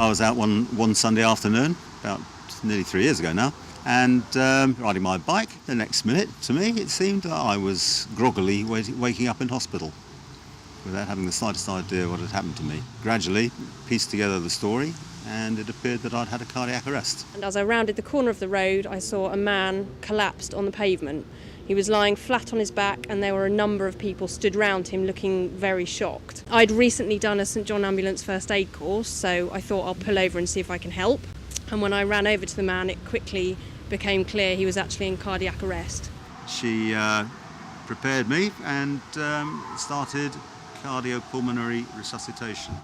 I was out one Sunday afternoon, about nearly 3 years ago now, and riding my bike. The next minute, to me, it seemed that I was groggily waking up in hospital without having the slightest idea what had happened to me. Gradually pieced together the story, and it appeared that I'd had a cardiac arrest. And as I rounded the corner of the road, I saw a man collapsed on the pavement. He was lying flat on his back, and there were a number of people stood round him looking very shocked. I'd recently done a St John Ambulance first aid course, so I thought I'll pull over and see if I can help. And when I ran over to the man, it quickly became clear he was actually in cardiac arrest. She prepared me and started cardiopulmonary resuscitation.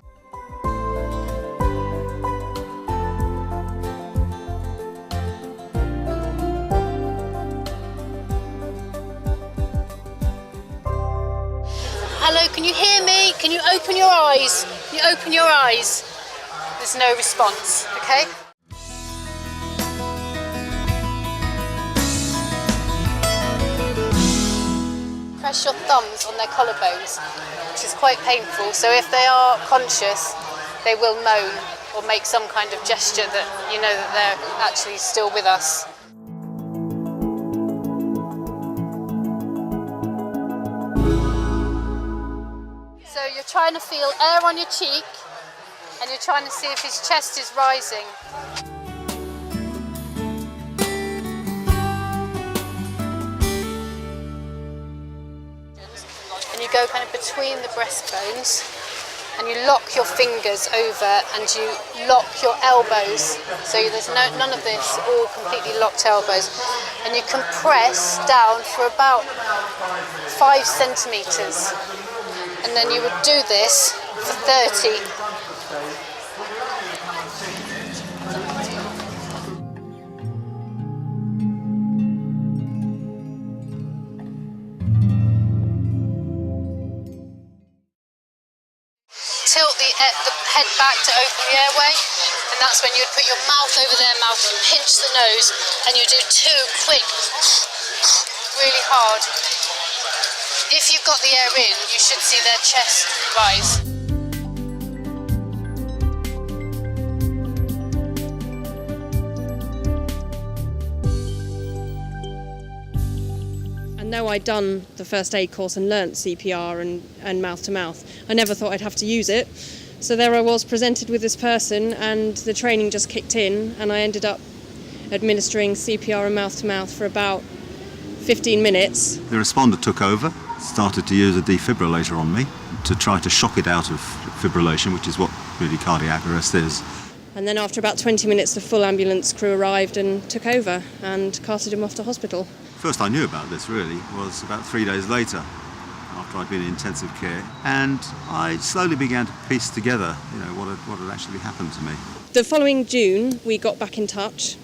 Hello, can you hear me? Can you open your eyes? Can you open your eyes? There's no response, okay? Press your thumbs on their collarbones, which is quite painful. So if they are conscious, they will moan or make some kind of gesture that you know that they're actually still with us. So you're trying to feel air on your cheek, and you're trying to see if his chest is rising. And you go kind of between the breastbones, and you lock your fingers over, and you lock your elbows. So there's none of this, all completely locked elbows. And you compress down for about 5 centimetres. And then you would do this for 30. Tilt the head back to open the airway, and that's when you'd put your mouth over their mouth and pinch the nose, and you do 2 quick, really hard. If you've got the air in, you should see their chest rise. And though I'd done the first aid course and learnt CPR and mouth to mouth, I never thought I'd have to use it. So there I was presented with this person, and the training just kicked in, and I ended up administering CPR and mouth to mouth for about 15 minutes. The responder took over, started to use a defibrillator on me to try to shock it out of fibrillation, which is what really cardiac arrest is. And then after about 20 minutes, the full ambulance crew arrived and took over and carted him off to hospital. First I knew about this really was about 3 days later, after I'd been in intensive care, and I slowly began to piece together, what had actually happened to me. The following June, we got back in touch.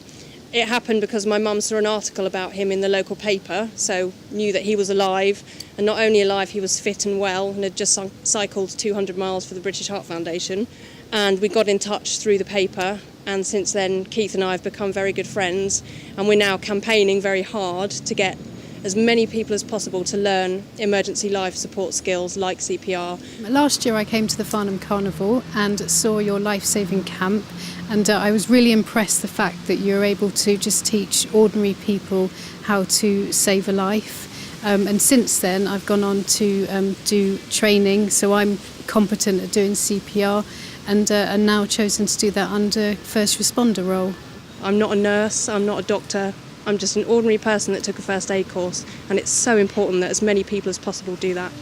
It happened because my mum saw an article about him in the local paper, so knew that he was alive, and not only alive, he was fit and well, and had just cycled 200 miles for the British Heart Foundation. And we got in touch through the paper, and since then Keith and I have become very good friends, and we're now campaigning very hard to get as many people as possible to learn emergency life support skills like CPR. Last year I came to the Farnham Carnival and saw your life-saving camp, and I was really impressed the fact that you're able to just teach ordinary people how to save a life. And since then I've gone on to do training, so I'm competent at doing CPR, and now chosen to do that under first responder role. I'm not a nurse, I'm not a doctor, I'm just an ordinary person that took a first aid course, and it's so important that as many people as possible do that.